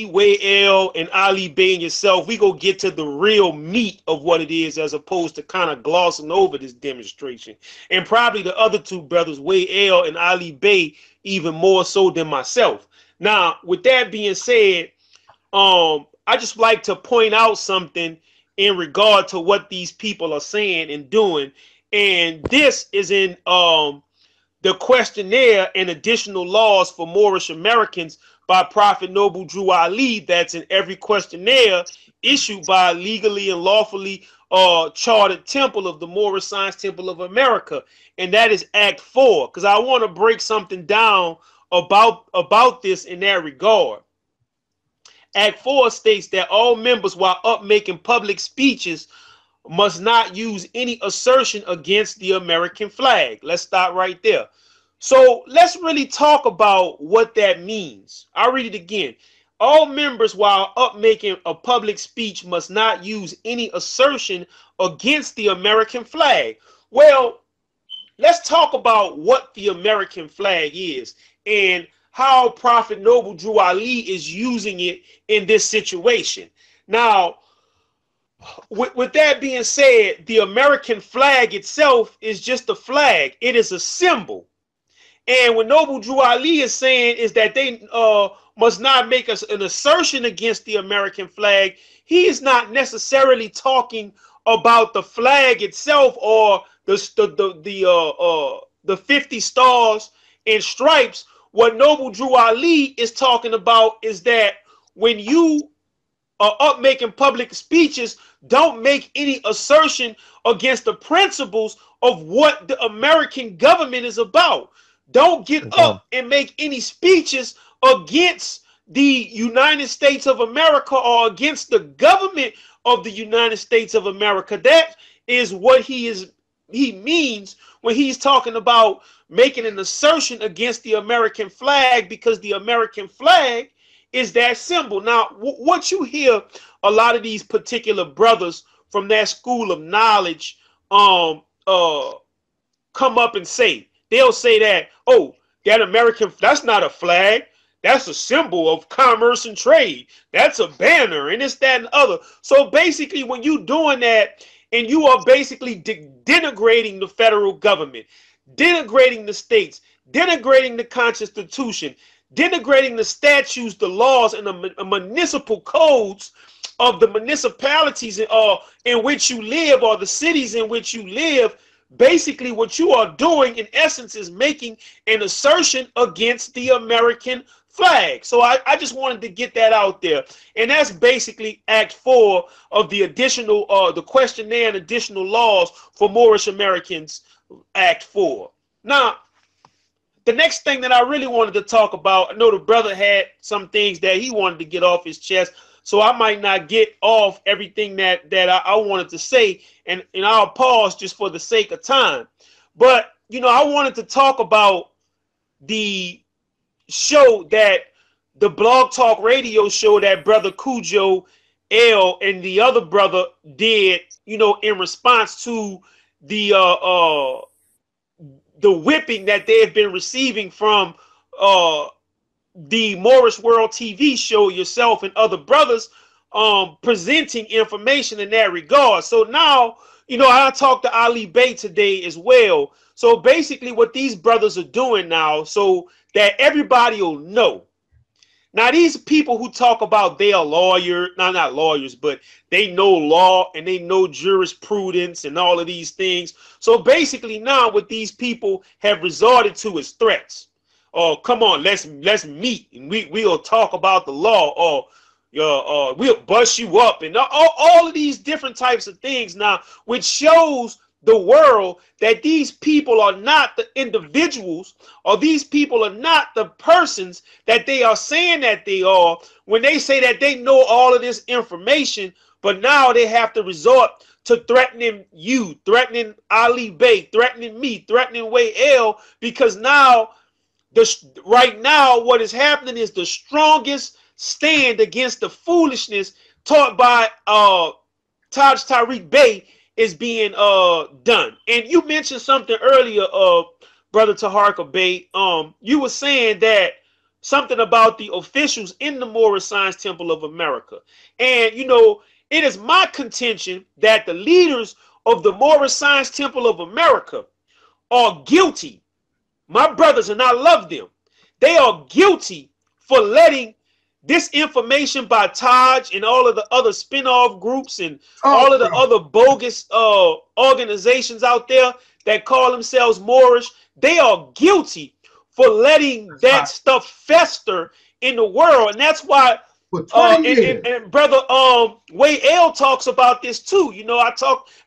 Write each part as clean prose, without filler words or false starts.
Way L and Ali Bey and yourself, we go get to the real meat of what it is, as opposed to kind of glossing over this demonstration. And probably the other two brothers, Way L and Ali Bey, even more so than myself. Now, with that being said, I just like to point out something in regard to what these people are saying and doing. And this is in the questionnaire and additional laws for Moorish Americans by Prophet Noble Drew Ali, that's in every questionnaire issued by a legally and lawfully chartered temple of the Moorish Science Temple of America. And that is Act 4, because I want to break something down about this in that regard. Act 4 states that all members, while up making public speeches, must not use any assertion against the American flag. Let's start right there. So let's really talk about what that means. I'll read it again. All members, while up making a public speech, must not use any assertion against the American flag. Well, let's talk about what the American flag is and how Prophet Noble Drew Ali is using it in this situation. Now, with that being said, the American flag itself is just a flag. It is a symbol. And what Noble Drew Ali is saying is that they must not make an assertion against the American flag. He is not necessarily talking about the flag itself or the 50 stars and stripes. What Noble Drew Ali is talking about is that when you are up making public speeches, don't make any assertion against the principles of what the American government is about. Don't get up and make any speeches against the United States of America or against the government of the United States of America. That is what he means when he's talking about making an assertion against the American flag, because the American flag is that symbol. Now, what you hear a lot of these particular brothers from that school of knowledge come up and say, they'll say that, oh, that American, that's not a flag. That's a symbol of commerce and trade. That's a banner and it's that and other. So basically, when you're doing that and you are basically denigrating the federal government, denigrating the states, denigrating the Constitution, denigrating the statutes, the laws, and the municipal codes of the municipalities in which you live, or the cities in which you live, basically what you are doing in essence is making an assertion against the American flag. So I just wanted to get that out there. And that's basically Act 4 of the additional, the questionnaire and additional laws for Moorish Americans, Act 4. Now, the next thing that I really wanted to talk about, I know the brother had some things that he wanted to get off his chest, so I might not get off everything that I wanted to say, and I'll pause just for the sake of time. But, you know, I wanted to talk about the show, that the Blog Talk Radio show that Brother Kudjo L and the other brother did, you know, in response to the whipping that they have been receiving from the Moorish World TV show, yourself and other brothers presenting information in that regard. So now, you know, I talked to Ali Bey today as well. So basically what these brothers are doing now, so that everybody will know. Now, these people who talk about they are lawyers, not lawyers, but they know law and they know jurisprudence and all of these things. So basically now what these people have resorted to is threats. Oh, come on, let's meet and we'll talk about the law, or we'll bust you up, and all of these different types of things now, which shows the world that these people are not the individuals, or these people are not the persons that they are saying that they are when they say that they know all of this information, but now they have to resort to threatening you, threatening Ali Bey, threatening me, threatening Way L, because now, right now, what is happening is the strongest stand against the foolishness taught by Taj Tariq Bey is being done. And you mentioned something earlier, Brother Taharka Bey. You were saying that something about the officials in the Moorish Science Temple of America. And, you know, it is my contention that the leaders of the Moorish Science Temple of America are guilty. My brothers, and I love them. They are guilty for letting this information by Taj and all of the other spin-off groups and all of the other bogus organizations out there that call themselves Moorish. They are guilty for letting that stuff fester in the world. And that's why and brother Way L talks about this too. You know, I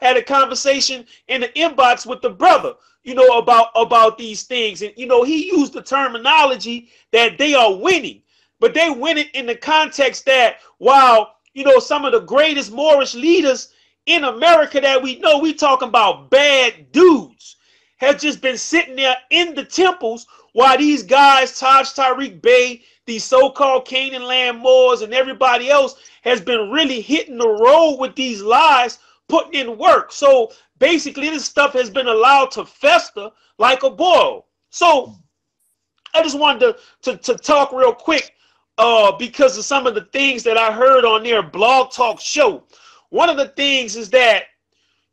had a conversation in the inbox with the brother, you know, about these things. And, you know, he used the terminology that they are winning, but they win it in the context that while, you know, some of the greatest Moorish leaders in America that we know, we talking about bad dudes, have just been sitting there in the temples while these guys, Taj Tariq Bey, these so-called Caananland Moors, and everybody else has been really hitting the road with these lies, putting in work. So basically, this stuff has been allowed to fester like a boil. So I just wanted to talk real quick because of some of the things that I heard on their blog talk show. One of the things is that,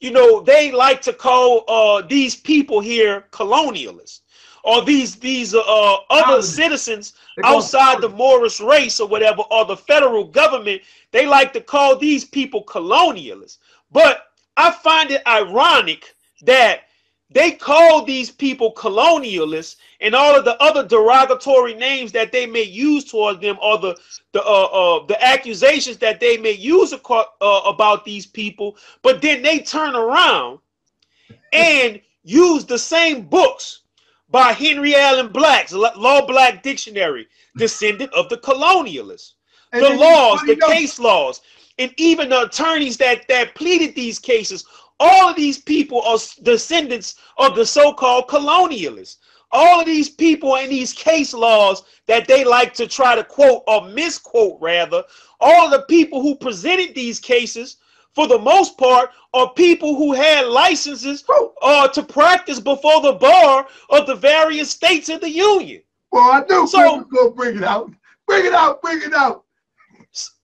you know, they like to call these people here colonialists, or these other citizens outside the Moorish race or whatever, or the federal government. They like to call these people colonialists. But I find it ironic that they call these people colonialists, and all of the other derogatory names that they may use toward them, or the accusations that they may use about these people, but then they turn around and use the same books by Henry Allen Black's Law Black Dictionary, descendant of the colonialists, the laws, the case laws, and even the attorneys that pleaded these cases. All of these people are descendants of the so-called colonialists. All of these people in these case laws that they like to try to quote, or misquote rather, all of the people who presented these cases, for the most part, are people who had licenses to practice before the bar of the various states in the Union. Well, I knew so, go bring it out. Bring it out, bring it out.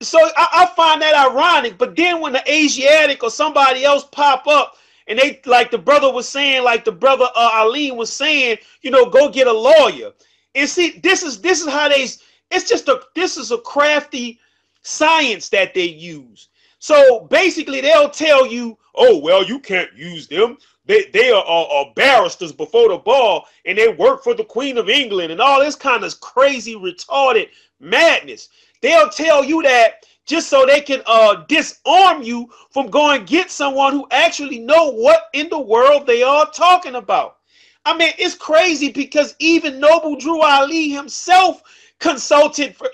So I find that ironic. But then when the Asiatic or somebody else pop up, and they, like the brother was saying, like the brother Aline was saying, you know, go get a lawyer. And see, this is how this is a crafty science that they use. So basically, they'll tell you, oh, well, you can't use them. They are barristers before the bar, and they work for the Queen of England, and all this kind of crazy, retarded madness. They'll tell you that just so they can disarm you from going get someone who actually know what in the world they are talking about. I mean, it's crazy because even Noble Drew Ali himself consulted for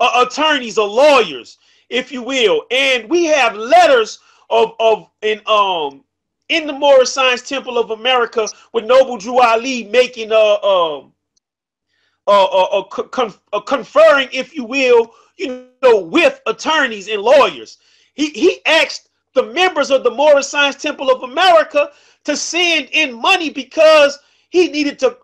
attorneys or lawyers, if you will. And we have letters in the Moorish Science Temple of America with Noble Drew Ali making conferring, if you will, you know, with attorneys and lawyers. He asked the members of the Moorish Science Temple of America to send in money because he needed to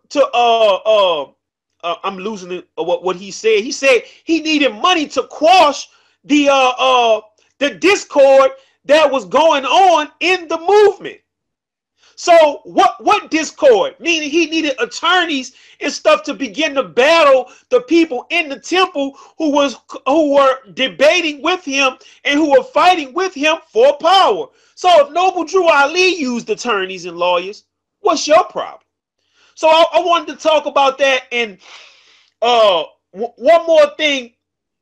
I'm losing it, what he said. He said he needed money to quash the discord that was going on in the movement. So what discord? Meaning he needed attorneys and stuff to begin to battle the people in the temple who were debating with him and who were fighting with him for power. So if Noble Drew Ali used attorneys and lawyers, what's your problem? So I wanted to talk about that. And one more thing,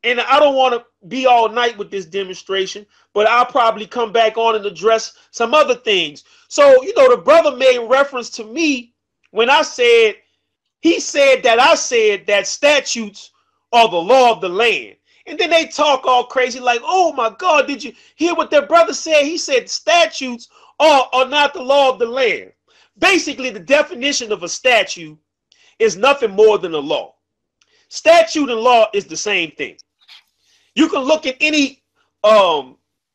and I don't want to be all night with this demonstration, but I'll probably come back on and address some other things. So, you know, the brother made reference to me when I said, he said that I said that statutes are the law of the land. And then they talk all crazy like, oh my God, did you hear what their brother said? He said statutes are not the law of the land. Basically, the definition of a statute is nothing more than a law. Statute and law is the same thing. You can look at any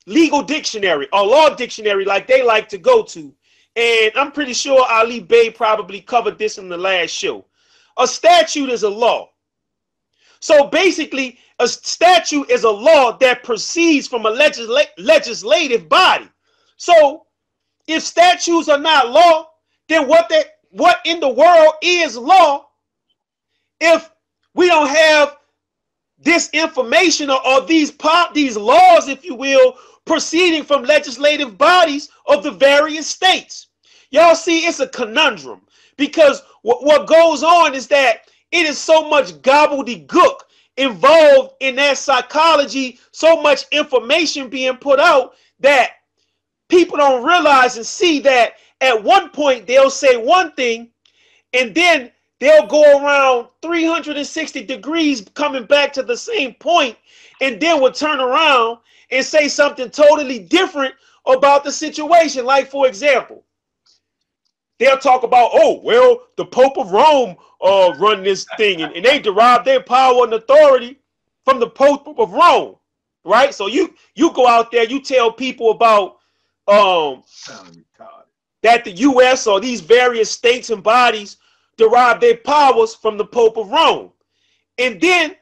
legal dictionary or law dictionary like they like to go to, and I'm pretty sure RvBey probably covered this in the last show. A statute is a law. So basically, a statute is a law that proceeds from a legislative body. So if statutes are not law, then what in the world is law if we don't have this information or these laws, if you will, proceeding from legislative bodies of the various states? Y'all see, it's a conundrum, because what goes on is that it is so much gobbledygook involved in that psychology, so much information being put out that people don't realize and see that at one point they'll say one thing and then they'll go around 360 degrees coming back to the same point, and then will turn around and say something totally different about the situation. Like, for example, they'll talk about, oh, well, the Pope of Rome run this thing, and they derive their power and authority from the Pope of Rome, right? So you go out there, you tell people about that the U.S. or these various states and bodies derive their powers from the Pope of Rome. And then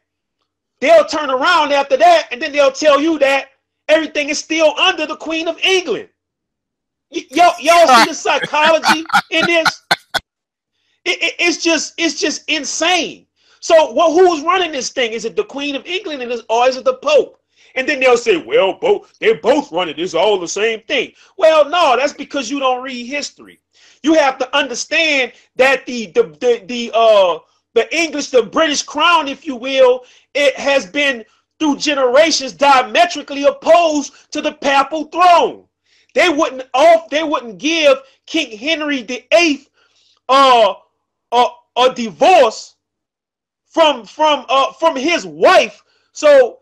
they'll turn around after that, and then they'll tell you that everything is still under the Queen of England. Y'all see the psychology in this? It's just insane. So who's running this thing? Is it the Queen of England or is it the Pope? And then they'll say, well, they're both running. It's all the same thing. Well, no, that's because you don't read history. You have to understand that the English, the British crown, if you will, it has been through generations diametrically opposed to the papal throne. They wouldn't give King Henry VIII a divorce from his wife. So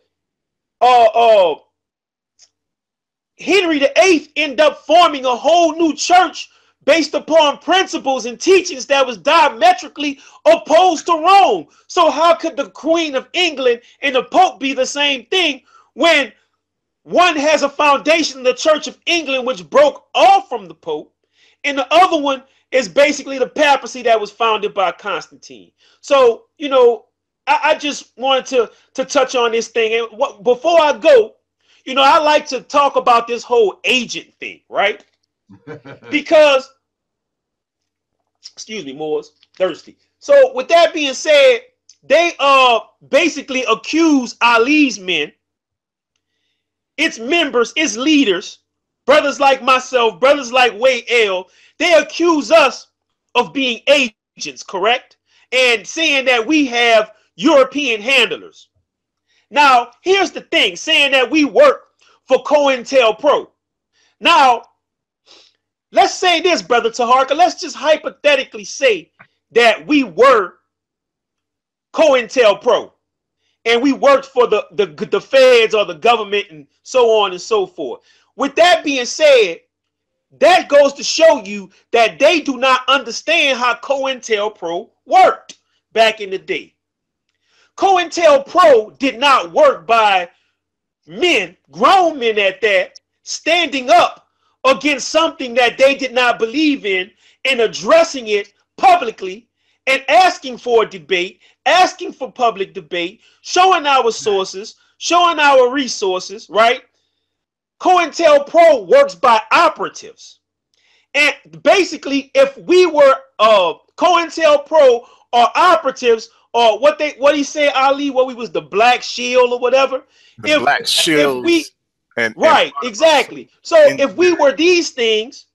Henry VIII ended up forming a whole new church based upon principles and teachings that was diametrically opposed to Rome. So how could the Queen of England and the Pope be the same thing when one has a foundation in the Church of England which broke off from the Pope, and the other one is basically the papacy that was founded by Constantine? So, you know, I just wanted to touch on this thing. And before I go, you know, I like to talk about this whole agent thing, right? Because, excuse me, Moors, thirsty. So with that being said, they basically accuse Ali's men, its members, its leaders, brothers like myself, brothers like Wade L. They accuse us of being agents, correct? And saying that we have European handlers. Now, here's the thing, saying that we work for COINTELPRO. Now, let's say this, Brother Taharka. Let's just hypothetically say that we were COINTELPRO and we worked for the feds or the government and so on and so forth. With that being said, that goes to show you that they do not understand how COINTELPRO worked back in the day. COINTELPRO did not work by men, grown men at that, standing up against something that they did not believe in and addressing it publicly and asking for a debate, asking for public debate, showing our sources, showing our resources, right? COINTELPRO works by operatives. And basically, if we were COINTELPRO or operatives, or what he said, Ali, what we was the Black Shield or whatever. The Black Shield. Right, exactly. So if we were these things,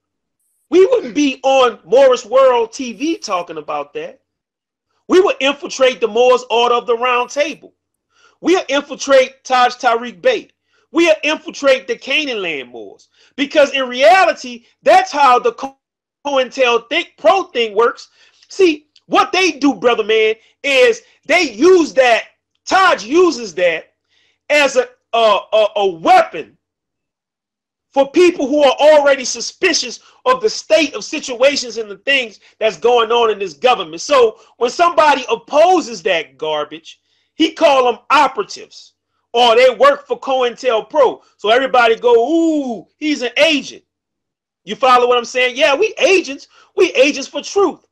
we wouldn't be on Morris World TV talking about that. We would infiltrate the Moors Order of the Round Table. We'll infiltrate Taj Tariq Bey. We'll infiltrate the Caananland Moors. Because in reality, that's how the COINTELPRO thing works. See, what they do, brother man, is they use that, Taj uses that as a weapon for people who are already suspicious of the state of situations and the things that's going on in this government. So when somebody opposes that garbage, he call them operatives, or they work for COINTELPRO. So everybody go, ooh, he's an agent. You follow what I'm saying? Yeah, we agents for truth.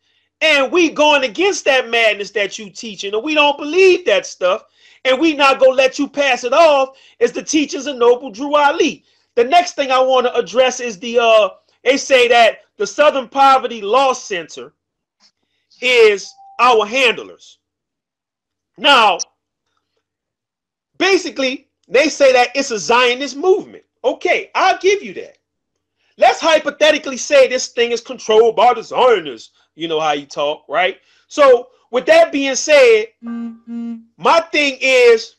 And we going against that madness that you teaching, and we don't believe that stuff. and we not gonna let you pass it off as the teachings of Noble Drew Ali. The next thing I want to address is the they say that the Southern Poverty Law Center is our handlers. Now, basically, they say that it's a Zionist movement. Okay, I'll give you that. Let's hypothetically say this thing is controlled by the Zionists. You know how you talk, right? So, with that being said, my thing is,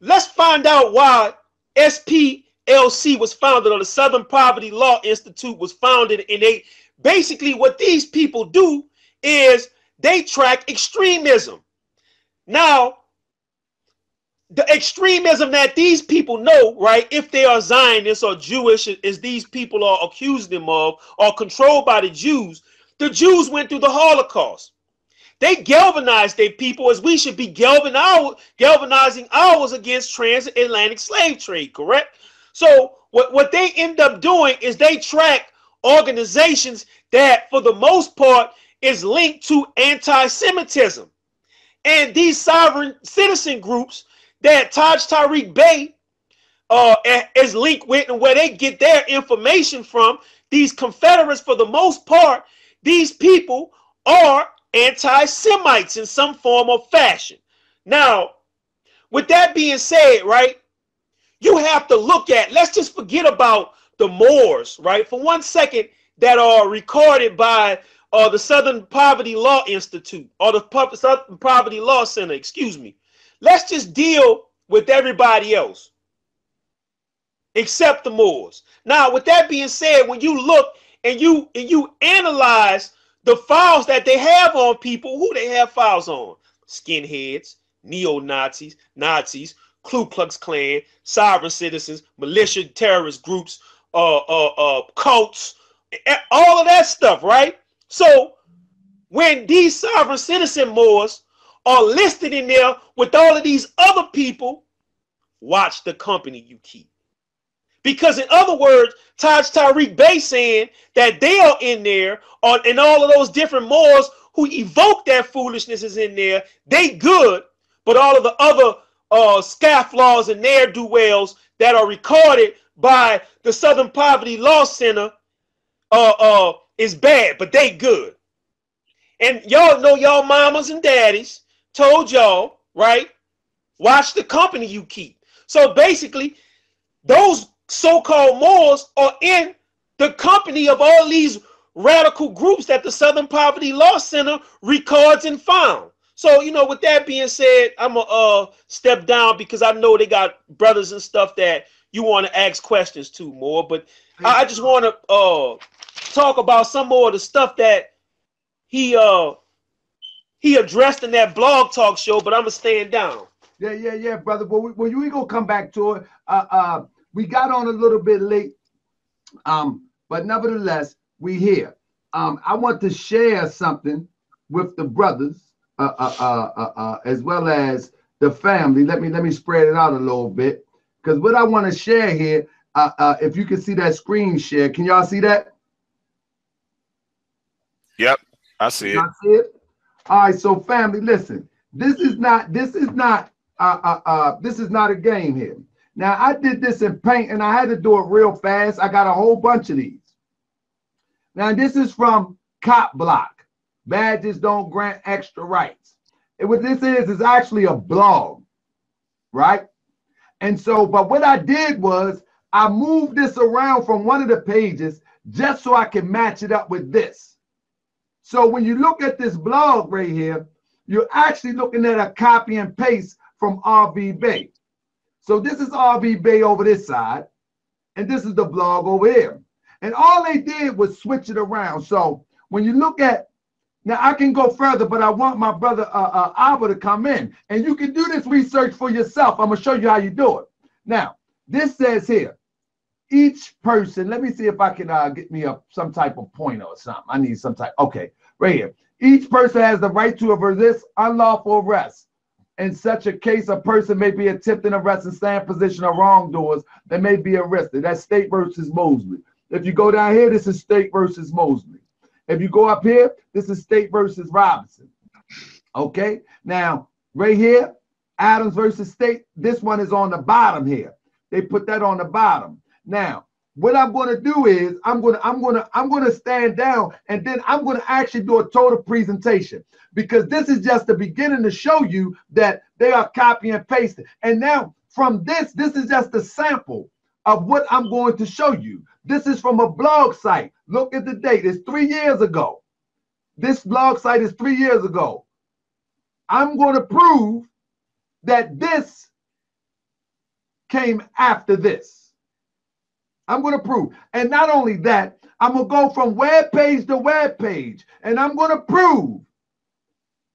let's find out why SPLC was founded, or the Southern Poverty Law Institute was founded, and they basically, what these people do is they track extremism. Now, the extremism that these people know, right, if they are Zionists or Jewish, as these people are accusing them of, or controlled by the Jews went through the Holocaust. They galvanized their people as we should be galvanizing ours against transatlantic slave trade, correct? So what they end up doing is they track organizations that, for the most part, is linked to anti-Semitism. And these sovereign citizen groups that Taj Tariq Bey is linked with, and where they get their information from, these Confederates, for the most part, these people are anti-Semites in some form or fashion. Now, with that being said, right, you have to look at, let's just forget about the Moors, right, for 1 second, that are recorded by the Southern Poverty Law Institute, or the Southern Poverty Law Center, excuse me. Let's just deal with everybody else except the Moors. Now, with that being said, when you look and you analyze the files that they have on people, who they have files on: skinheads, neo-Nazis, Nazis, Ku Klux Klan, sovereign citizens, militia, terrorist groups, cults, all of that stuff, right? So when these sovereign citizen Moors are listed in there with all of these other people, watch the company you keep. Because in other words, Taj Tariq Bey saying that they are in there, and all of those different Moors who evoke that foolishness is in there, they good, but all of the other scofflaws and ne'er-do-wells that are recorded by the Southern Poverty Law Center is bad, but they good. And y'all know, y'all mamas and daddies told y'all, right? Watch the company you keep. So basically, those so-called Moors are in the company of all these radical groups that the Southern Poverty Law Center records and found. So, you know, with that being said, I'm going to step down because I know they got brothers and stuff that you want to ask questions to more. But I just want to talk about some more of the stuff that he addressed in that blog talk show, but I'm going to stand down. Yeah, brother. Well, we going to come back to it. We got on a little bit late, but nevertheless, we here. I want to share something with the brothers, as well as the family. Let me spread it out a little bit, because what I want to share here, if you can see that screen share, can y'all see that? Yep, I see it. Y'all see it? All right, so family, listen. This is not a game here. Now, I did this in paint, and I had to do it real fast. I got a whole bunch of these. Now, this is from Cop Block. Badges don't grant extra rights. And what this is actually a blog, right? And so, but what I did was I moved this around from one of the pages just so I can match it up with this. So when you look at this blog right here, you're actually looking at a copy and paste from RvBey. So this is RvBey over this side, and this is the blog over here. And all they did was switch it around. So when you look at, now I can go further, but I want my brother Abba to come in. And you can do this research for yourself. I'm going to show you how you do it. Now, this says here, each person, let me see if I can get me some type of pointer or something. I need some type, okay, right here. Each person has the right to resist unlawful arrest. In such a case, a person may be attempting arrest and stand in position of wrongdoers that may be arrested. That's State versus Mosley. If you go down here, this is State versus Mosley. If you go up here, this is State versus Robinson. Okay, now right here, Adams versus State, this one is on the bottom here. They put that on the bottom. Now, what I'm going to do is I'm going to stand down, and then I'm going to actually do a total presentation, because this is just the beginning to show you that they are copy and pasting. And now from this is just a sample of what I'm going to show you. This is from a blog site. Look at the date. It's 3 years ago. This blog site is 3 years ago. I'm going to prove that this came after this. I'm going to prove. And not only that, I'm going to go from web page to web page, and I'm going to prove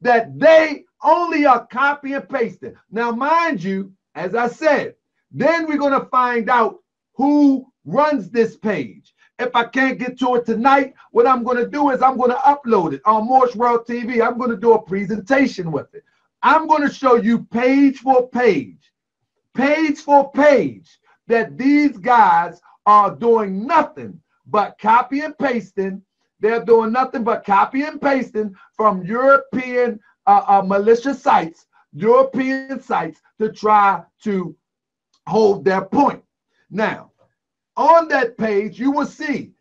that they only are copy and pasting. Now, mind you, as I said, then we're going to find out who runs this page. If I can't get to it tonight, what I'm going to do is I'm going to upload it on Moorish World TV. I'm going to do a presentation with it. I'm going to show you page for page, that these guys are doing nothing but copy and pasting. They're doing nothing but copy and pasting from European malicious sites, European sites, to try to hold their point. Now, on that page, you will see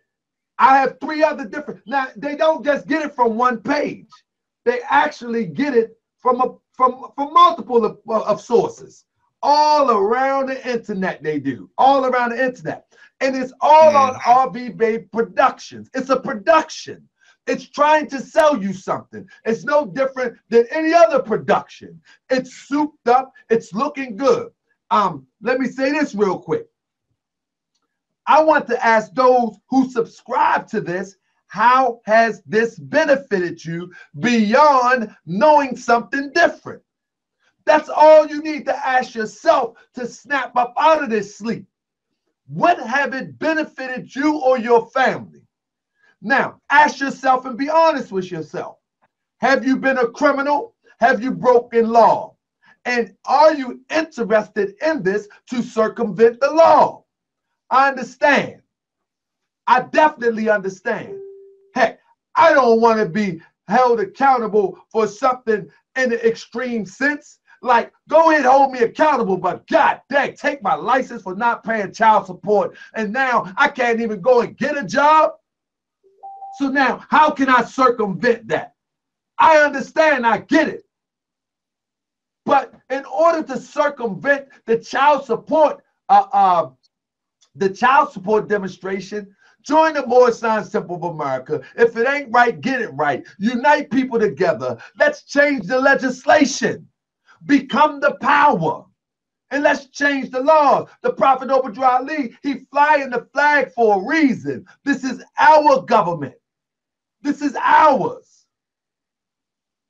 I have 3 other different. Now, they don't just get it from one page. They actually get it from multiple of sources. All around the internet they do. All around the internet. And it's all on RvBey Productions. It's a production. It's trying to sell you something. It's no different than any other production. It's souped up. It's looking good. Let me say this real quick. I want to ask those who subscribe to this, how has this benefited you beyond knowing something different? That's all you need to ask yourself to snap up out of this sleep. What have it benefited you or your family? Now, ask yourself and be honest with yourself. Have you been a criminal? Have you broken law? And are you interested in this to circumvent the law? I understand. I definitely understand. Heck, I don't want to be held accountable for something in the extreme sense. Like, go ahead, hold me accountable, but God dang, take my license for not paying child support, and now I can't even go and get a job. So now, how can I circumvent that? I understand, I get it. But in order to circumvent the child support demonstration, join the Moorish Science Temple of America. If it ain't right, get it right. Unite people together. Let's change the legislation. Become the power. And let's change the laws. The Prophet Obadiah Ali, he flying the flag for a reason. This is our government. This is ours.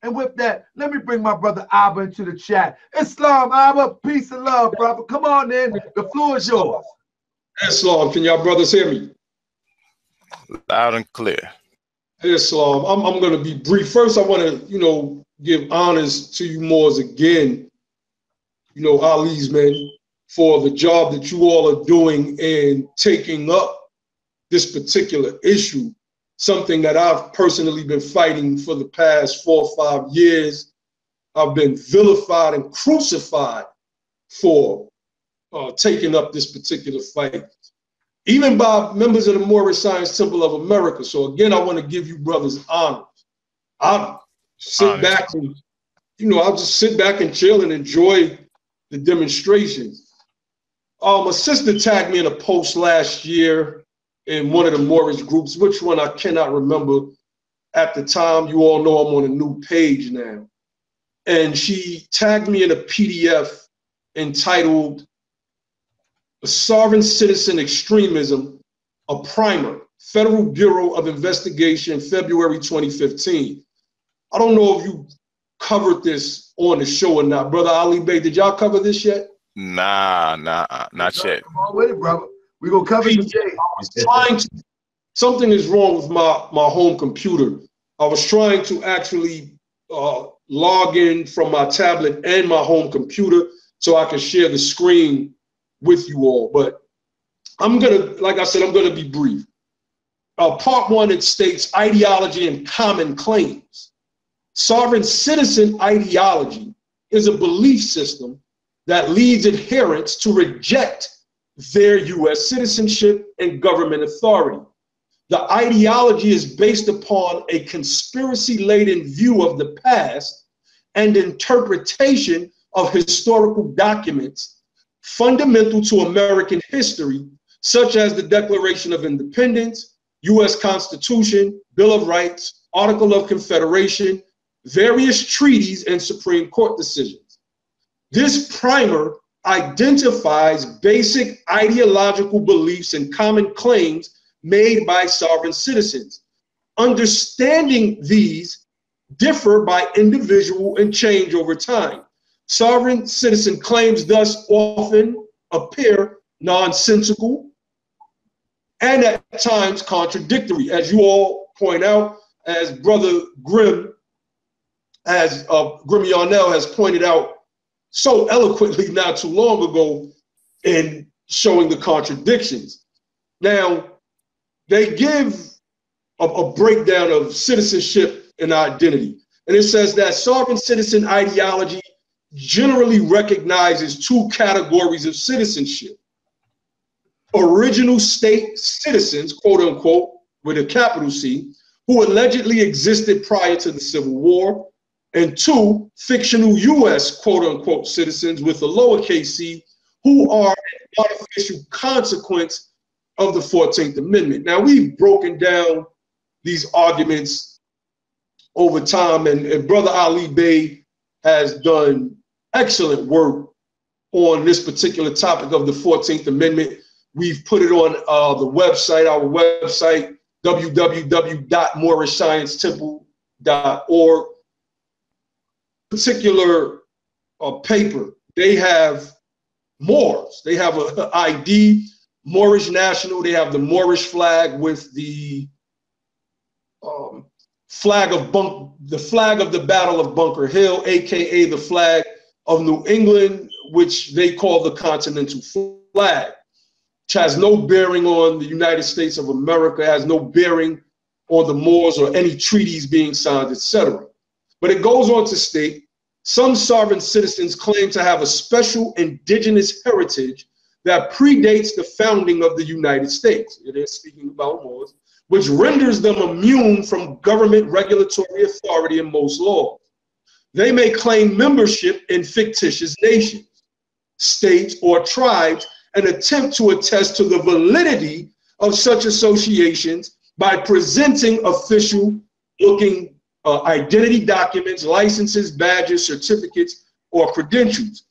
And with that, let me bring my brother Abba into the chat. Islam, Abba, peace and love, brother. Come on in. The floor is yours. Islam, can y'all brothers hear me? Loud and clear. Islam, I'm going to be brief. First, I want to, give honors to you Moors again, Ali's men, for the job that you all are doing in taking up this particular issue, something that I've personally been fighting for the past 4 or 5 years. I've been vilified and crucified for taking up this particular fight, even by members of the Moorish Science Temple of America. So again, I want to give you brothers honors. I'll sit back and, I'll just sit back and chill and enjoy the demonstrations. A sister tagged me in a post last year in one of the Moorish groups, which one I cannot remember at the time. You all know I'm on a new page now. And she tagged me in a PDF entitled "A Sovereign Citizen Extremism, a Primer, Federal Bureau of Investigation, February 2015. I don't know if you covered this on the show or not. Brother Ali Bey, did y'all cover this yet? Nah, not yet. Come on with it, brother. We're going to cover it today. Something is wrong with my home computer. I was trying to actually log in from my tablet and my home computer so I can share the screen with you all. But I'm going to, like I said, I'm going to be brief. Part 1, it states ideology and common claims. Sovereign citizen ideology is a belief system that leads adherents to reject their U.S. citizenship and government authority. The ideology is based upon a conspiracy-laden view of the past and interpretation of historical documents fundamental to American history, such as the Declaration of Independence, U.S. Constitution, Bill of Rights, Article of Confederation, various treaties, and Supreme Court decisions. This primer identifies basic ideological beliefs and common claims made by sovereign citizens. Understanding these differ by individual and change over time. Sovereign citizen claims thus often appear nonsensical and at times contradictory, as you all point out, as Brother Grimm, as Grim Yarnell has pointed out so eloquently not too long ago in showing the contradictions. Now, they give a breakdown of citizenship and identity. And it says that sovereign citizen ideology generally recognizes two categories of citizenship: original state citizens, quote unquote, with a capital C, who allegedly existed prior to the Civil War, and two, fictional U.S. quote unquote citizens with a lowercase c, who are an artificial consequence of the 14th Amendment. Now, we've broken down these arguments over time, and Brother RvBey has done excellent work on this particular topic of the 14th Amendment. We've put it on the website, our website, www.moorishsciencetemple.org. Particular paper, they have Moors. They have an ID, Moorish National. They have the Moorish flag with the flag of the Battle of Bunker Hill, aka the flag of New England, which they call the Continental flag, which has no bearing on the United States of America, has no bearing on the Moors or any treaties being signed, etc. But it goes on to state, some sovereign citizens claim to have a special indigenous heritage that predates the founding of the United States. It is speaking about Moors, which renders them immune from government regulatory authority in most laws. They may claim membership in fictitious nations, states, or tribes and attempt to attest to the validity of such associations by presenting official-looking identity documents, licenses, badges, certificates, or credentials.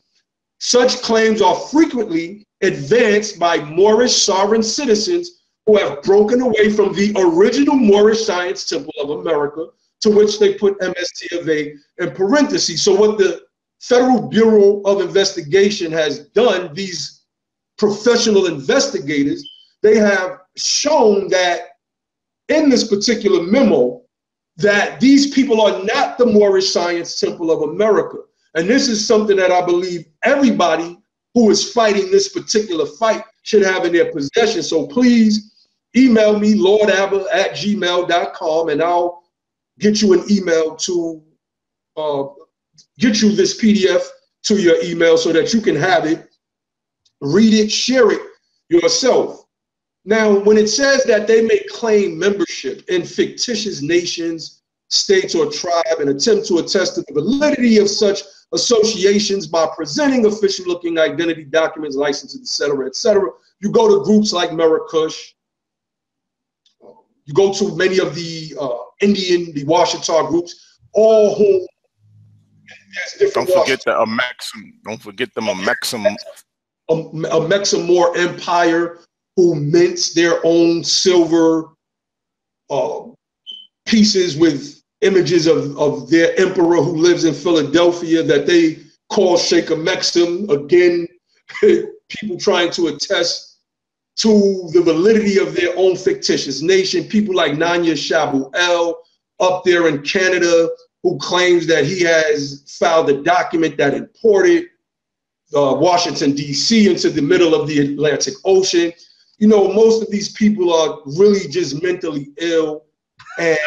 Such claims are frequently advanced by Moorish sovereign citizens who have broken away from the original Moorish Science Temple of America, to which they put MST of A in parentheses. So what the Federal Bureau of Investigation has done, these professional investigators, they have shown that in this particular memo, that these people are not the Moorish Science Temple of America. And this is something that I believe everybody who is fighting this particular fight should have in their possession. So please email me, lordabba@gmail.com, and I'll get you an email to get you this PDF to your email so that you can have it, read it, share it yourself. Now, when it says that they may claim membership in fictitious nations, states, or tribe and attempt to attest to the validity of such associations by presenting official-looking identity documents, licenses, etc., etc., you go to groups like Marrakesh, you go to many of the Indian, the Washita groups, all who don't forget the don't forget them a Mexican Moor Empire, who mints their own silver pieces with images of their emperor who lives in Philadelphia that they call Sheikh Mexim. Again, people trying to attest to the validity of their own fictitious nation. People like Nanya Shabuel up there in Canada, who claims that he has filed a document that imported Washington, D.C. into the middle of the Atlantic Ocean. You know, most of these people are really just mentally ill. And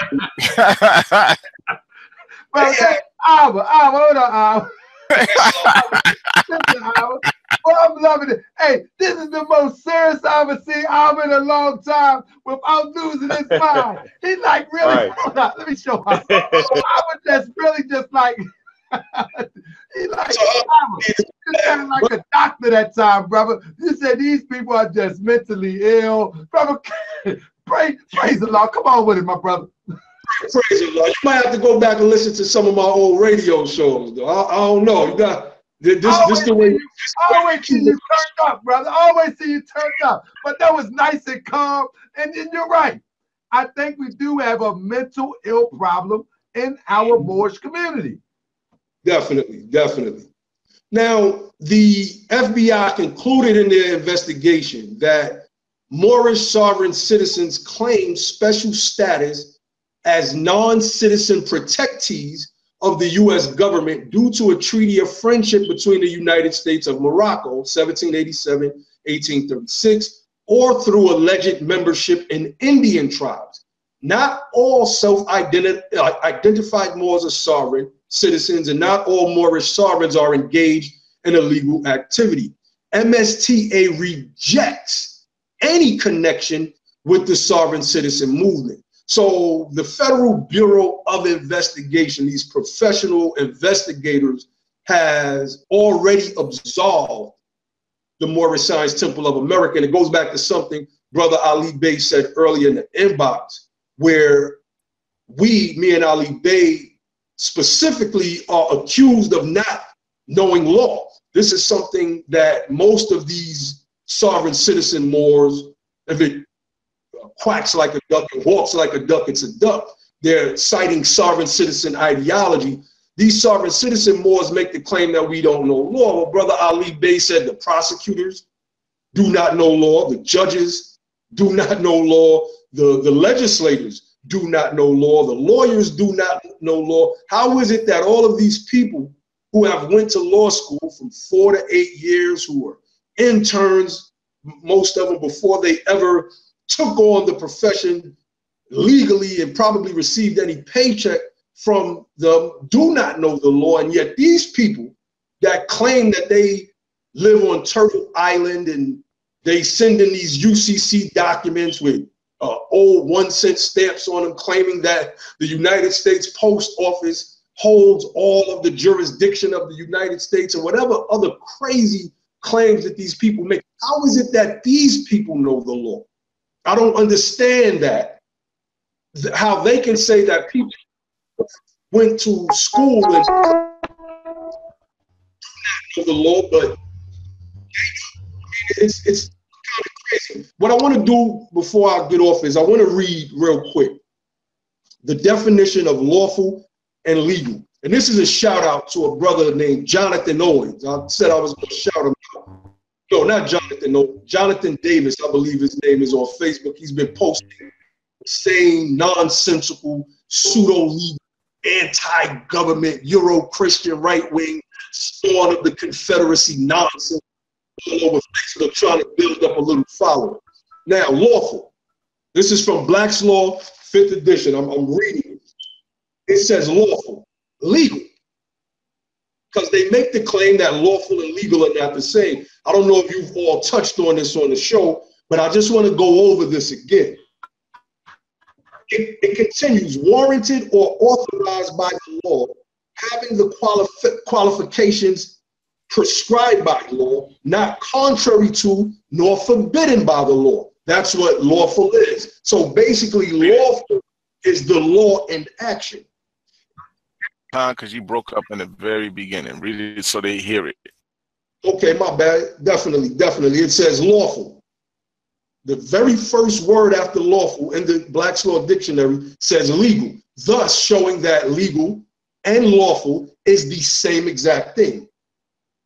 well, hold on. Listen, Howard. Oh, I'm loving it. Hey, this is the most serious I've ever seen Howard in a long time without losing his mind. He's like, really? Right. Let me show Howard. Howard just really just like, he's like, you sound like a doctor that time, brother. You said these people are just mentally ill. Brother, praise the Lord. Come on with it, my brother. Praise the Lord. You might have to go back and listen to some of my old radio shows, though. I don't know. You got this the way. I always see you turned up, brother. I always see you turned up. But that was nice and calm. And you're right. I think we do have a mental ill problem in our Moorish community. Definitely, definitely. Now, the FBI concluded in their investigation that Moorish sovereign citizens claim special status as non-citizen protectees of the U.S. government due to a treaty of friendship between the United States of Morocco, 1787-1836, or through alleged membership in Indian tribes. Not all self-identified Moors are sovereign citizens, and not all Moorish sovereigns are engaged in illegal activity. MSTA rejects any connection with the sovereign citizen movement. So the Federal Bureau of Investigation, these professional investigators, has already absolved the Moorish Science Temple of America. And it goes back to something Brother RvBey said earlier in the inbox, where me and RvBey specifically are accused of not knowing law. This is something that most of these sovereign citizen Moors, if it quacks like a duck and walks like a duck, it's a duck. They're citing sovereign citizen ideology. These sovereign citizen Moors make the claim that we don't know law. Well, Brother RvBey said the prosecutors do not know law, the judges do not know law, the legislators do not know law, the lawyers do not know law. How is it that all of these people who have went to law school from 4 to 8 years, who were interns, most of them before they ever took on the profession legally and probably received any paycheck from them, do not know the law? And yet these people that claim that they live on Turtle Island and they send in these UCC documents with old 1-cent stamps on them, claiming that the United States Post Office holds all of the jurisdiction of the United States, and whatever other crazy claims that these people make. How is it that these people know the law? I don't understand that. How they can say that people went to school and do not know the law, but it's kind of crazy. What I want to do before I get off is I want to read real quick the definition of lawful and legal. And this is a shout out to a brother named Jonathan Owens. I said I was going to shout him out. No, not Jonathan. No, Jonathan Davis, I believe his name is, on Facebook. He's been posting same nonsensical, pseudo-legal, anti-government, Euro-Christian, right-wing, spawn of the Confederacy nonsense all over Facebook, trying to build up a little following. Now, lawful. This is from Black's Law, 5th edition. I'm reading it. It says lawful. Legal. Because they make the claim that lawful and legal are not the same. I don't know if you've all touched on this on the show, but I just want to go over this again. It continues, warranted or authorized by the law, having the qualifications prescribed by law, not contrary to nor forbidden by the law. That's what lawful is. So basically, lawful is the law in action. Because you broke up in the very beginning. Read it so they hear it. Okay, my bad. Definitely. It says lawful. The very first word after lawful in the Black's Law Dictionary says legal, thus showing that legal and lawful is the same exact thing.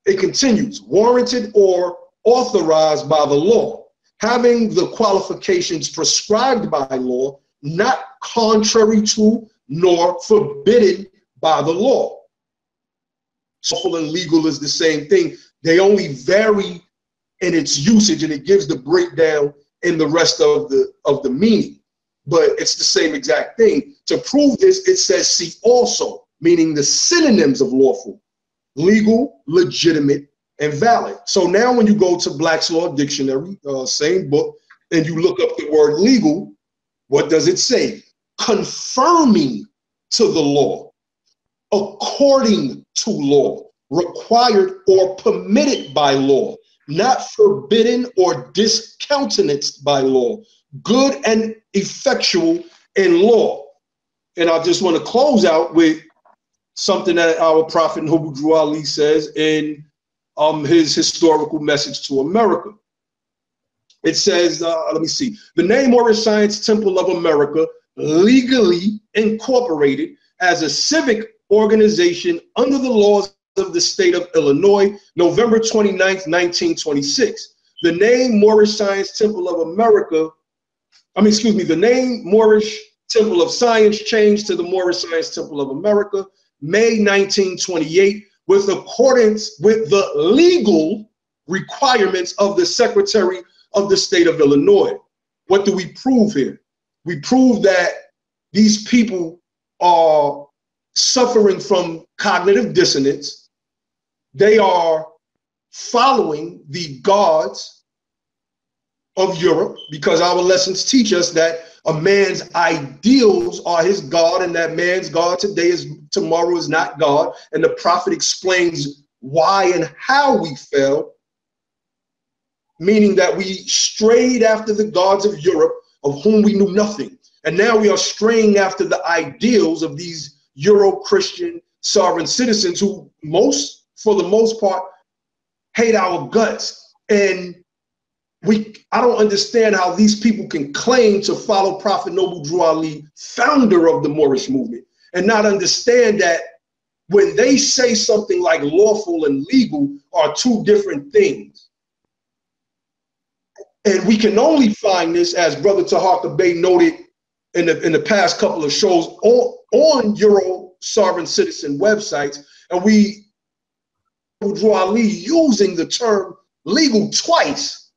It continues, warranted or authorized by the law, having the qualifications prescribed by law, not contrary to nor forbidden by the law. Lawful and legal is the same thing. They only vary in its usage, and it gives the breakdown in the rest of the meaning. But it's the same exact thing. To prove this, it says see also, meaning the synonyms of lawful. legal, legitimate, and valid. So now when you go to Black's Law Dictionary, same book, and you look up the word legal, what does it say? Confirming to the law, according to law, required or permitted by law, not forbidden or discountenanced by law, good and effectual in law. And I just want to close out with something that our Prophet Noble Drew Ali says in his historical message to America. It says, let me see, the name Moorish Science Temple of America, legally incorporated as a civic organization under the laws of the state of Illinois, November 29th, 1926. The name Moorish Science Temple of America, the name Moorish Temple of Science changed to the Moorish Science Temple of America, May 1928, with accordance with the legal requirements of the Secretary of the state of Illinois. What do we prove here? We prove that these people are suffering from cognitive dissonance. They are following the gods of Europe, because our lessons teach us that a man's ideals are his God, and that man's God tomorrow is not God. And the prophet explains why and how we fell, meaning that we strayed after the gods of Europe, of whom we knew nothing. And now we are straying after the ideals of these Euro-Christian sovereign citizens who for the most part, hate our guts. And I don't understand how these people can claim to follow Prophet Noble Drew Ali, founder of the Moorish movement, and not understand that when they say something like lawful and legal are two different things. And we can only find this, as Brother RvBey noted in the past couple of shows, on Euro sovereign citizen websites. And we, Drew Ali, using the term legal twice,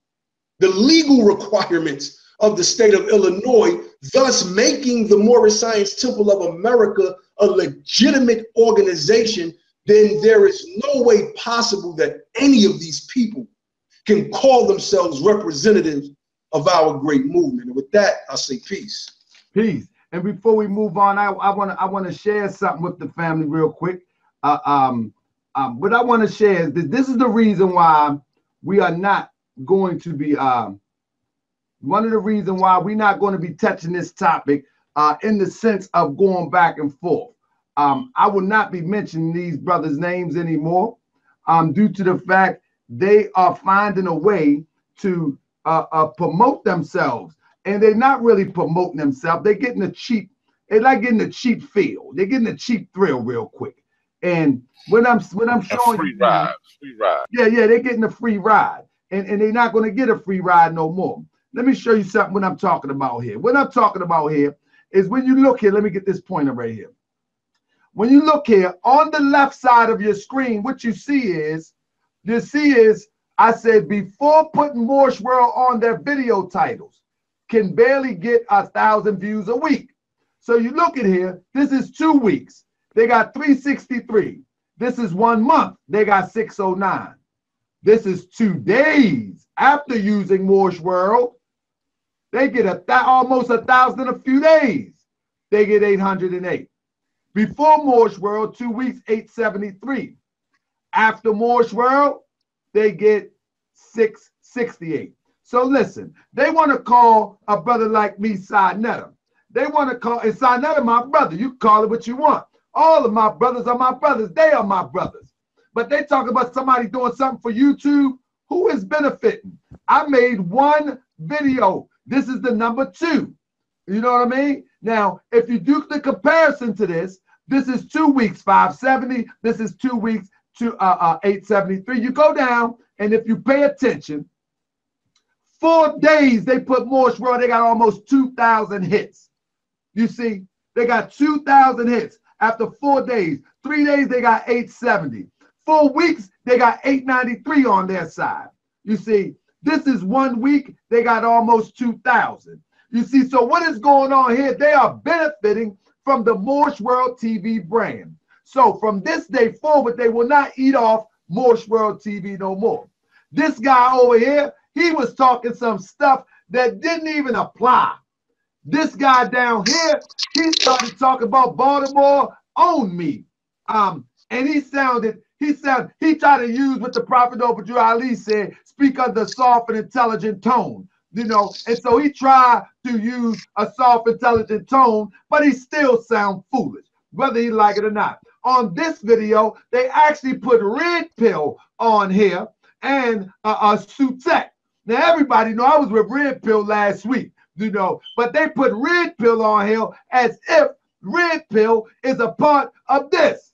the legal requirements of the state of Illinois, thus making the Moorish Science Temple of America a legitimate organization. Then there is no way possible that any of these people can call themselves representatives of our great movement. And with that, I say peace. Peace. And before we move on, I want to share something with the family real quick. What I want to share is that this is the reason why we are not going to be one of the reasons why we're not going to be touching this topic in the sense of going back and forth. I will not be mentioning these brothers' names anymore due to the fact they are finding a way to promote themselves, and they're not really promoting themselves. They're getting they like getting a cheap feel. They're getting a cheap thrill real quick. And when I'm showing free ride. Yeah, they're getting a free ride. And they're not going to get a free ride no more. Let me show you something what I'm talking about here. What I'm talking about here is when you look here, let me get this pointer right here. When you look here, on the left side of your screen, what you see is, I said, before putting Moorish World on their video titles, can barely get 1,000 views a week. So you look at here, this is 2 weeks. They got 363. This is 1 month. They got 609. This is 2 days after using Moorish World. They get almost 1,000 in a few days. They get 808. Before Moorish World, 2 weeks, 873. After Moorish World, they get 668. So listen, they want to call a brother like me Sinetta. They want to call, and Sinetta my brother. You call it what you want. All of my brothers are my brothers. They are my brothers. But they talk about somebody doing something for YouTube. Who is benefiting? I made one video. This is the number 2. You know what I mean? Now, if you do the comparison to this is 2 weeks, 570. This is 2 weeks to 873. You go down, and if you pay attention, 4 days they put Moorish World. They got almost 2,000 hits. You see, they got 2,000 hits after 4 days. 3 days they got 870. 4 weeks, they got 893 on their side. You see, this is 1 week, they got almost 2,000. You see, so what is going on here? They are benefiting from the Moorish World TV brand. So from this day forward, they will not eat off Morsh World TV no more. This guy over here, he was talking some stuff that didn't even apply. This guy down here, he started talking about Baltimore own me. And he tried to use what the Prophet Noble Ali said, speak under a soft and intelligent tone. You know, and so he tried to use a soft, intelligent tone, but he still sounds foolish, whether he like it or not. On this video, they actually put Red Pill on here and Sutek. Now, everybody know I was with Red Pill last week, you know, but they put Red Pill on here as if Red Pill is a part of this.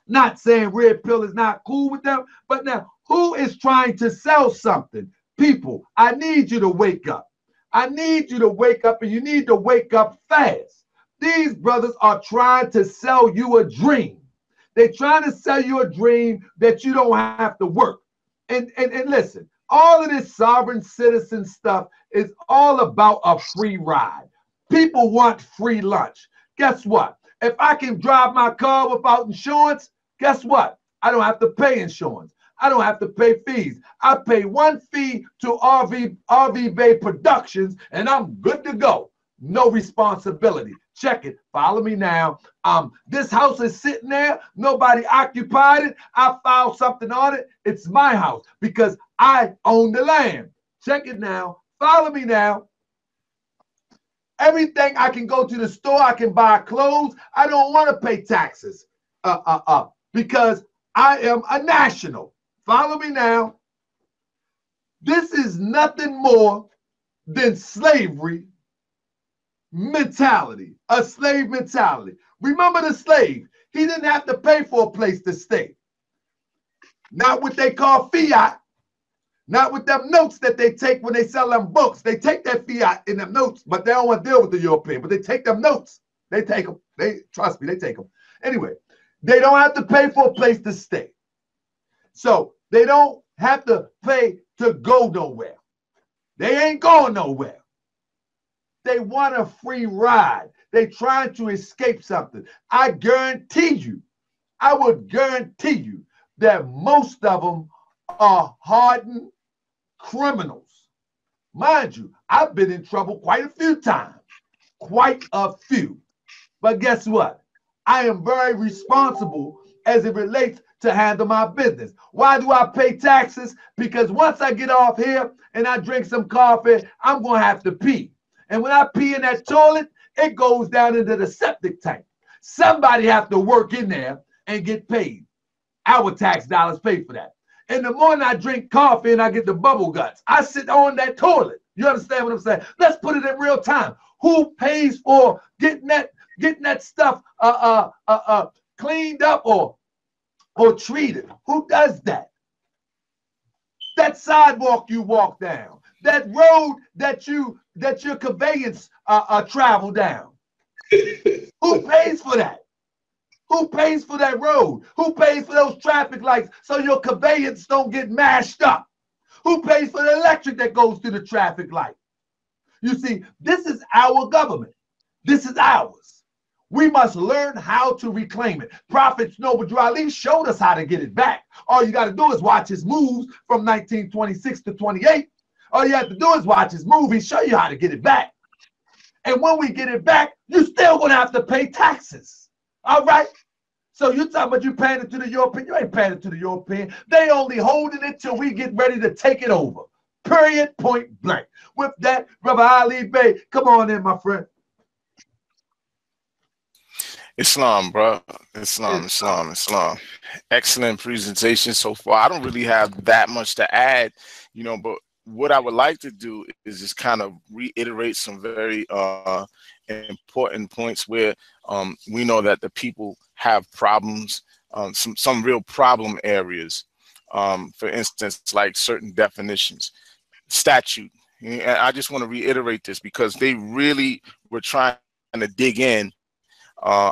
Not saying Red Pill is not cool with them, but now who is trying to sell something? People, I need you to wake up. I need you to wake up, and you need to wake up fast. These brothers are trying to sell you a dream. They're trying to sell you a dream that you don't have to work. And listen, all of this sovereign citizen stuff is all about a free ride. People want free lunch. Guess what? If I can drive my car without insurance, guess what? I don't have to pay insurance. I don't have to pay fees. I pay one fee to RvBey Productions, and I'm good to go. No responsibility. Check it. Follow me now. This house is sitting there. Nobody occupied it. I filed something on it. It's my house because I own the land. Check it now. Follow me now. Everything I can go to the store. I can buy clothes. I don't want to pay taxes because I am a national. Follow me now. This is nothing more than slavery mentality, a slave mentality. Remember the slave. He didn't have to pay for a place to stay. Not what they call fiat. Not with them notes that they take when they sell them books. They take that fiat in them notes, but they don't want to deal with the European. But they take them notes. They take them. Trust me, they take them. Anyway, they don't have to pay for a place to stay. So they don't have to pay to go nowhere. They ain't going nowhere. They want a free ride. They trying to escape something. I guarantee you, I would guarantee you that most of them are hardened criminals. Mind you, I've been in trouble quite a few times. Quite a few. But guess what? I am very responsible as it relates to handle my business. Why do I pay taxes? Because once I get off here and I drink some coffee, I'm going to have to pee. And when I pee in that toilet, it goes down into the septic tank. Somebody have to work in there and get paid. Our tax dollars pay for that. In the morning, I drink coffee and I get the bubble guts. I sit on that toilet. You understand what I'm saying? Let's put it in real time. Who pays for getting that stuff cleaned up or treated? Who does that? That sidewalk you walk down, that road that your conveyance travel down. Who pays for that? Who pays for that road? Who pays for those traffic lights so your conveyance don't get mashed up? Who pays for the electric that goes through the traffic light? You see, this is our government. This is ours. We must learn how to reclaim it. Prophet Noble Ali showed us how to get it back. All you got to do is watch his moves from 1926 to 28. All you have to do is watch his movies, show you how to get it back. And when we get it back, you're still going to have to pay taxes. All right? So you're talking about you paying it to the European. You ain't paying it to the European. They only holding it till we get ready to take it over. Period, point blank. With that, Brother RvBey, come on in, my friend. Islam, bro. Islam. Excellent presentation so far. I don't really have that much to add, you know, but what I would like to do is just kind of reiterate some very important points where we know that the people have problems, some real problem areas. For instance, like certain definitions, statute. And I just want to reiterate this because they really were trying to dig in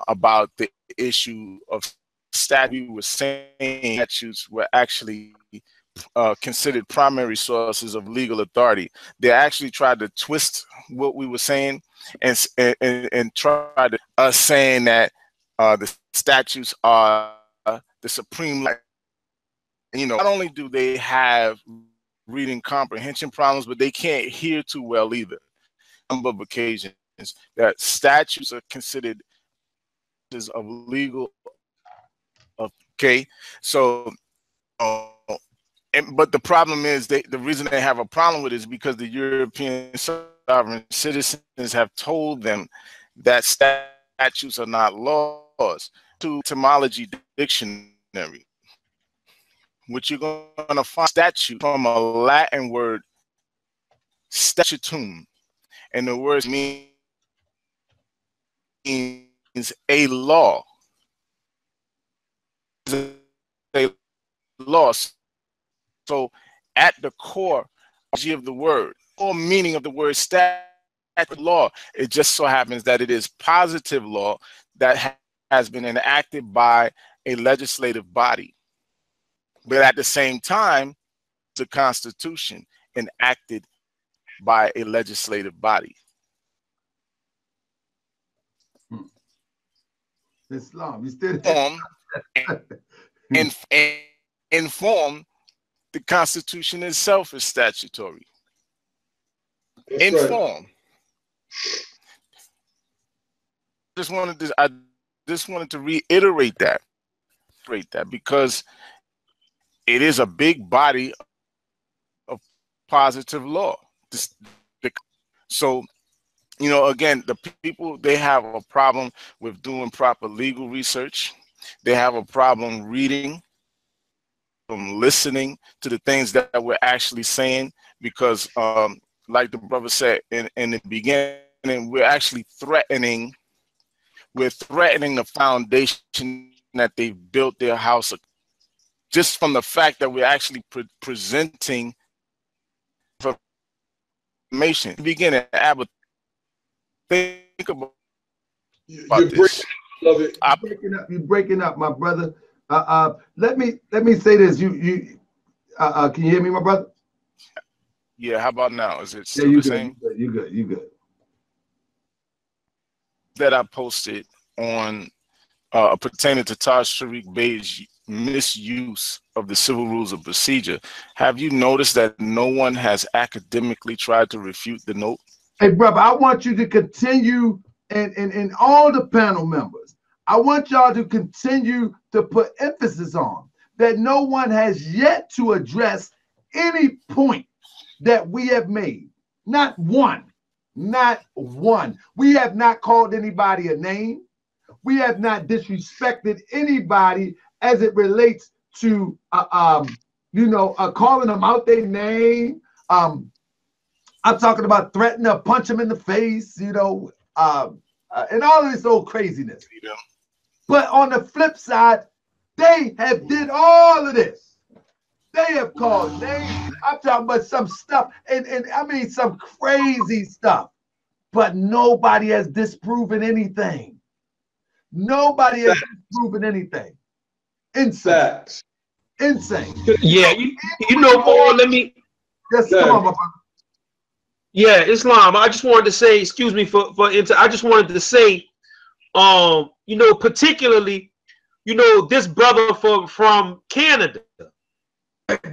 about the issue of statute. We were saying statutes were actually considered primary sources of legal authority. They actually tried to twist what we were saying and try to us saying that The statutes are the supreme. You know, not only do they have reading comprehension problems, but they can't hear too well either. A number of occasions that statutes are considered of legal. Okay, so but the problem is the reason they have a problem with it is because the European sovereign citizens have told them that statutes are not laws. To etymology dictionary, which you're going to find statute from a Latin word statutum, and the word means a law. A law. So at the core of the word, or meaning of the word statute, law, it just so happens that it is positive law that has been enacted by a legislative body. But at the same time, the Constitution enacted by a legislative body. Islam, you still inform the Constitution itself is statutory. That's Inform. Right. I just wanted to reiterate that, because it is a big body of positive law. So, you know, again, the people, they have a problem with doing proper legal research. They have a problem reading, from listening to the things that we're actually saying, because like the brother said in the beginning, we're actually threatening the foundation that they've built their house, just from the fact that we're actually presenting information. Beginning, Abba, think about this. You're breaking up, my brother. Let me say this. You can you hear me, my brother? Yeah. How about now? Is it still the the same? You good. That I posted on pertaining to Taj Tariq Bey's misuse of the civil rules of procedure. Have you noticed that no one has academically tried to refute the note? Hey, brother, I want you to continue, and all the panel members, I want y'all to continue to put emphasis on that no one has yet to address any point that we have made. Not one. Not one. We have not called anybody a name. We have not disrespected anybody as it relates to, calling them out their name. I'm talking about threatening to punch them in the face, and all of this old craziness. Yeah. But on the flip side, they have did all of this. They have called names. I'm talking about some stuff, and I mean some crazy stuff. But nobody has disproven anything. Nobody has disproven anything. Insane. Facts. Insane. Yeah, you know more. Let me. Yes, come on, my brother. Yeah, Islam. I just wanted to say, excuse me for I just wanted to say, particularly, this brother from Canada.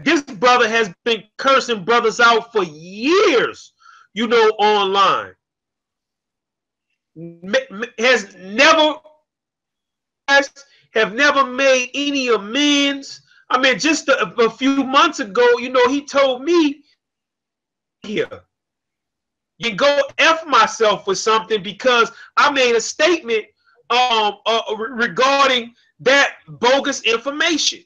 This brother has been cursing brothers out for years, online. Have never made any amends. I mean, just a few months ago, he told me here, you go F myself for something because I made a statement regarding that bogus information,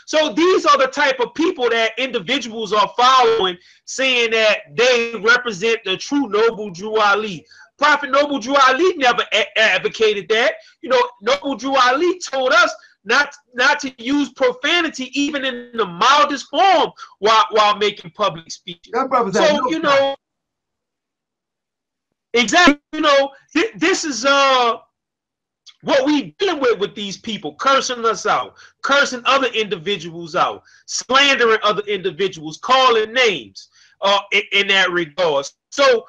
So these are the type of people that individuals are following, saying that they represent the true Noble Drew Ali. Prophet Noble Drew Ali never advocated that. Noble Drew Ali told us not to use profanity even in the mildest form while making public speeches. So, exactly, this is what we dealing with these people, cursing us out, cursing other individuals out, slandering other individuals, calling names in that regard. So,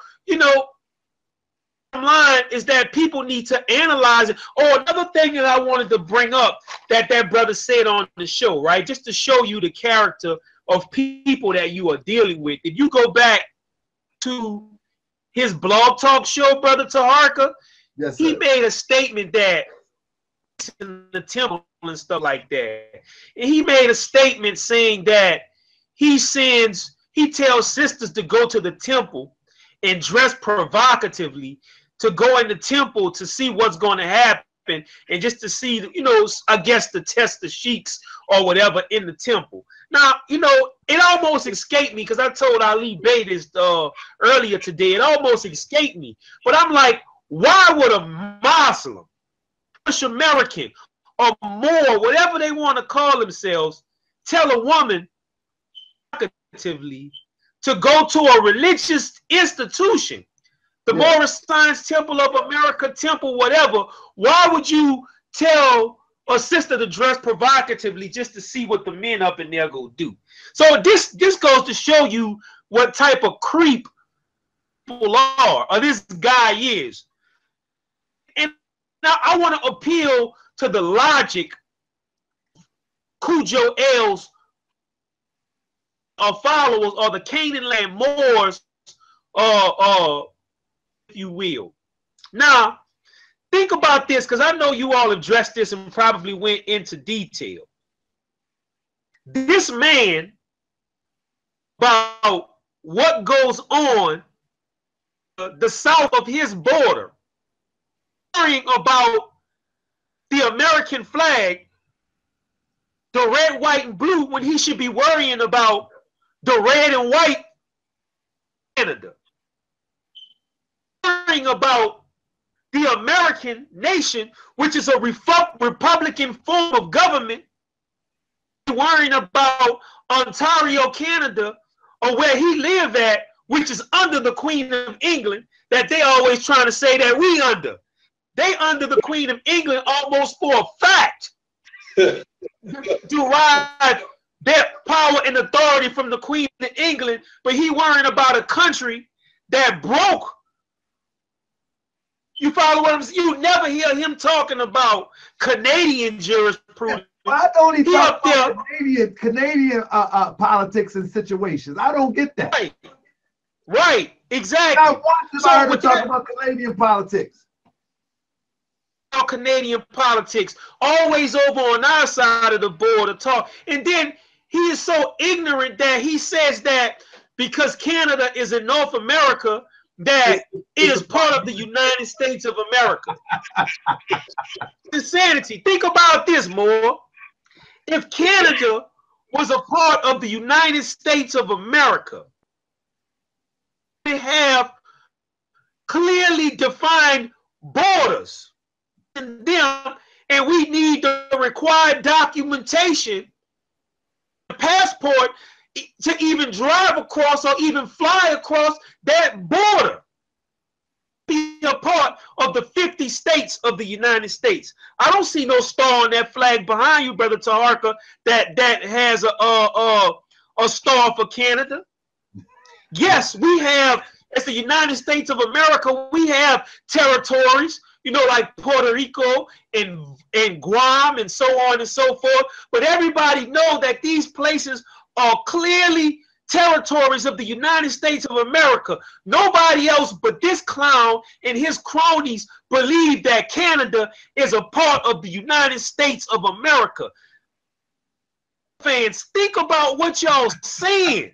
line is that people need to analyze it. Oh, another thing that I wanted to bring up that that brother said on the show, right? Just to show you the character of people that you are dealing with. If you go back to his blog talk show, Brother Taharka, Yes, he sir. made a statement that in the temple and stuff like that. And he made a statement saying that he tells sisters to go to the temple and dress provocatively, to go in the temple to see what's going to happen, and just to see, you know, I guess to test the sheiks or whatever in the temple. Now, you know, it almost escaped me because I told RvBey this earlier today. It almost escaped me. But I'm like, why would a Muslim, British American, or Moor, whatever they want to call themselves, tell a woman provocatively to go to a religious institution, the Moorish Science Temple of America Temple, whatever? Why would you tell a sister to dress provocatively just to see what the men up in there go do? So this goes to show you what type of creep people are, or this guy is. And now I want to appeal to the logic Kudjo L's followers, or the Canaanland Moors, if you will. Now, think about this, because I know you all addressed this and probably went into detail. This man, about what goes on the south of his border, worrying about the American flag, the red, white, and blue, when he should be worrying about the red and white Canada. Worrying about the American nation, which is a Republican form of government. Worrying about Ontario, Canada, or where he live at, which is under the Queen of England, that they always trying to say that we under. They under the Queen of England almost for a fact. Derive their power and authority from the Queen of England, but he worrying about a country that broke. You follow what I'm saying? You never hear him talking about Canadian jurisprudence. Why don't he talk about Canadian politics and situations? I don't get that. Right, exactly. Now, why should I talk about Canadian politics? Canadian politics, always over on our side of the border talk. And then he is so ignorant that he says that because Canada is in North America, that it is part of the United States of America. Insanity. Think about this, Moore. If Canada was a part of the United States of America, they have clearly defined borders in them, and we need the required documentation, the passport, to even drive across or even fly across that border. Be a part of the 50 states of the United States. I don't see no star on that flag behind you, Brother Taharka, that has a star for Canada. Yes, we have, as the United States of America, we have territories, you know, like Puerto Rico and Guam and so on and so forth. But everybody know that these places are clearly territories of the United States of America. Nobody else but this clown and his cronies believe that Canada is a part of the United States of America. Fans, think about what y'all saying.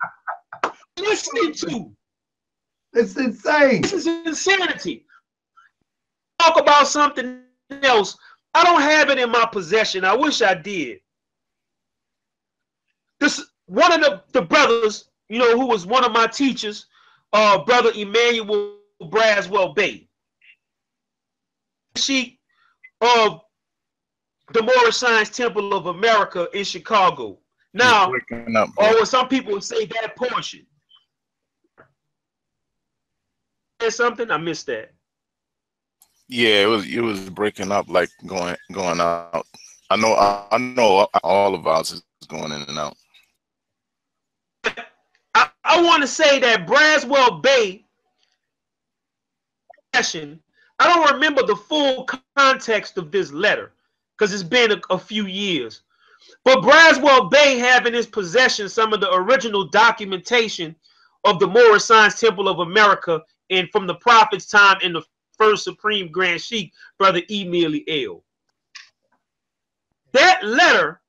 Listen to. It's insane. This is insanity. Talk about something else. I don't have it in my possession. I wish I did. This one of the brothers, you know, who was one of my teachers, Brother Emmanuel RvBey, sheik of the Moorish Science Temple of America in Chicago. Now, or some people would say that portion. There's something I missed that. Yeah, it was breaking up, like going out. I know all of ours is going in and out. I want to say that RvBey I don't remember the full context of this letter because it's been a few years. But Braswell Bey have in his possession some of the original documentation of the Moorish Science Temple of America and from the Prophet's time in the first Supreme Grand Sheikh, Brother Emil El. That letter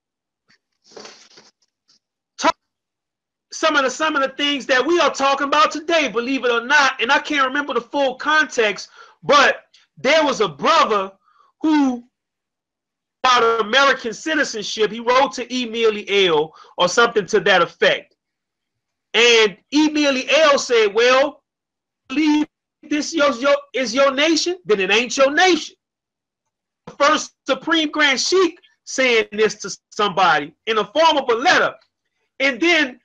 some of the things that we are talking about today, believe it or not, and I can't remember the full context, but there was a brother who about American citizenship. He wrote to Emil El or something to that effect. And Emil El said, well, believe this is your nation, then it ain't your nation. The first Supreme Grand Sheikh saying this to somebody in the form of a letter. And then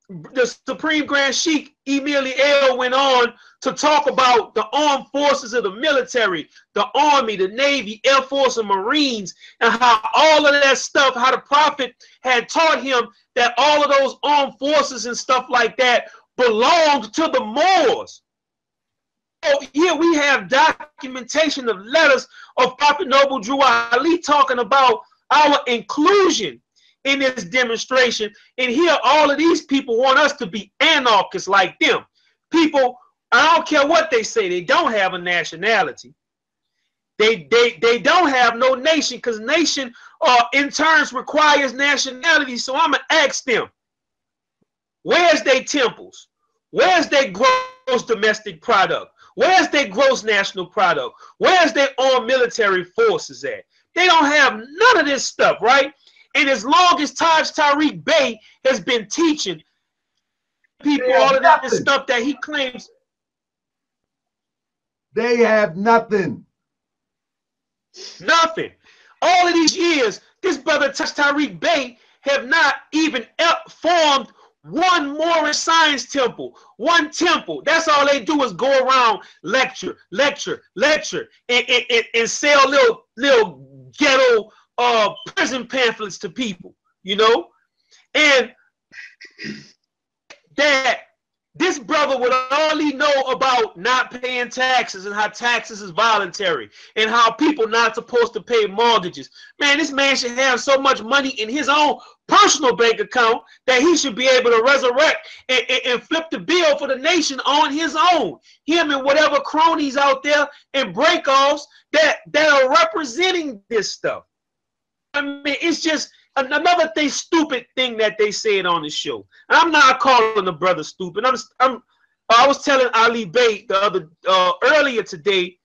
the Supreme Grand Sheikh Emil El went on to talk about the armed forces of the military, the Army, the Navy, Air Force, and Marines, and how all of that stuff, how the Prophet had taught him that all of those armed forces and stuff like that belonged to the Moors. So here we have documentation of letters of Prophet Noble Drew Ali talking about our inclusion in this demonstration, and here all of these people want us to be anarchists like them. People, I don't care what they say, they don't have a nationality. They don't have no nation, because nation in turns requires nationality. So I'm gonna ask them, where's their temples? Where's their gross domestic product? Where's their gross national product? Where's their armed military forces at? They don't have none of this stuff, right? And as long as Taj Tariq Bey has been teaching people all of this stuff that he claims, they have nothing. Nothing. All of these years, this brother Taj Tariq Bey have not even formed one Moorish science temple, one temple. That's all they do is go around lecture, and sell little ghetto prison pamphlets to people, you know. And that this brother would only know about not paying taxes and how taxes is voluntary and how people not supposed to pay mortgages. Man, this man should have so much money in his own personal bank account that he should be able to resurrect and flip the bill for the nation on his own. Him and whatever cronies out there and breakoffs that are representing this stuff. I mean, it's just another stupid thing that they said on the show. And I'm not calling the brother stupid. I was telling Ali Bey the other earlier today.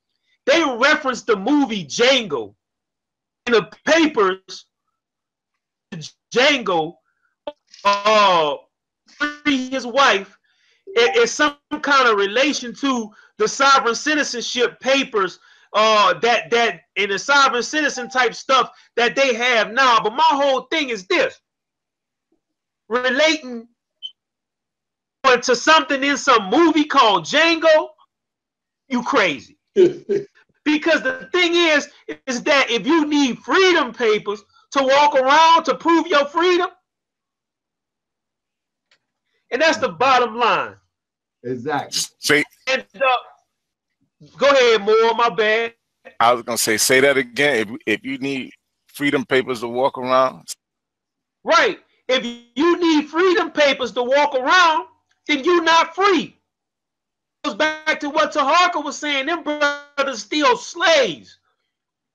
They referenced the movie Django in the papers. Django, his wife, is some kind of relation to the sovereign citizenship papers. That in the sovereign citizen type stuff that they have now. But my whole thing is this: relating to something in some movie called Django, you crazy. Because the thing is that if you need freedom papers to walk around to prove your freedom, and that's the bottom line. Exactly. See. And go ahead, Moore, my bad. I was going to say that again. If you need freedom papers to walk around. Right. If you need freedom papers to walk around, then you're not free. It goes back to what Taharka was saying. Them brothers still slaves.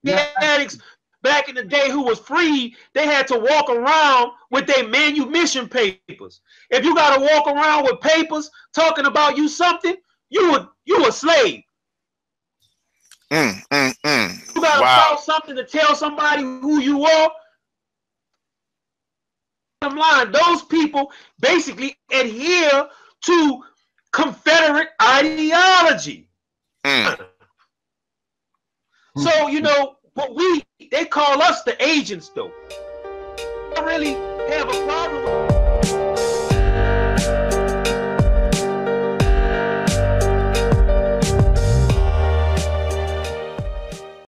The addicts back in the day who was free, they had to walk around with their manumission papers. If you got to walk around with papers talking about you something, you a slave. You got to file something to tell somebody who you are. Bottom line, those people basically adhere to Confederate ideology. So, you know, but they call us the agents, though. I don't really have a problem with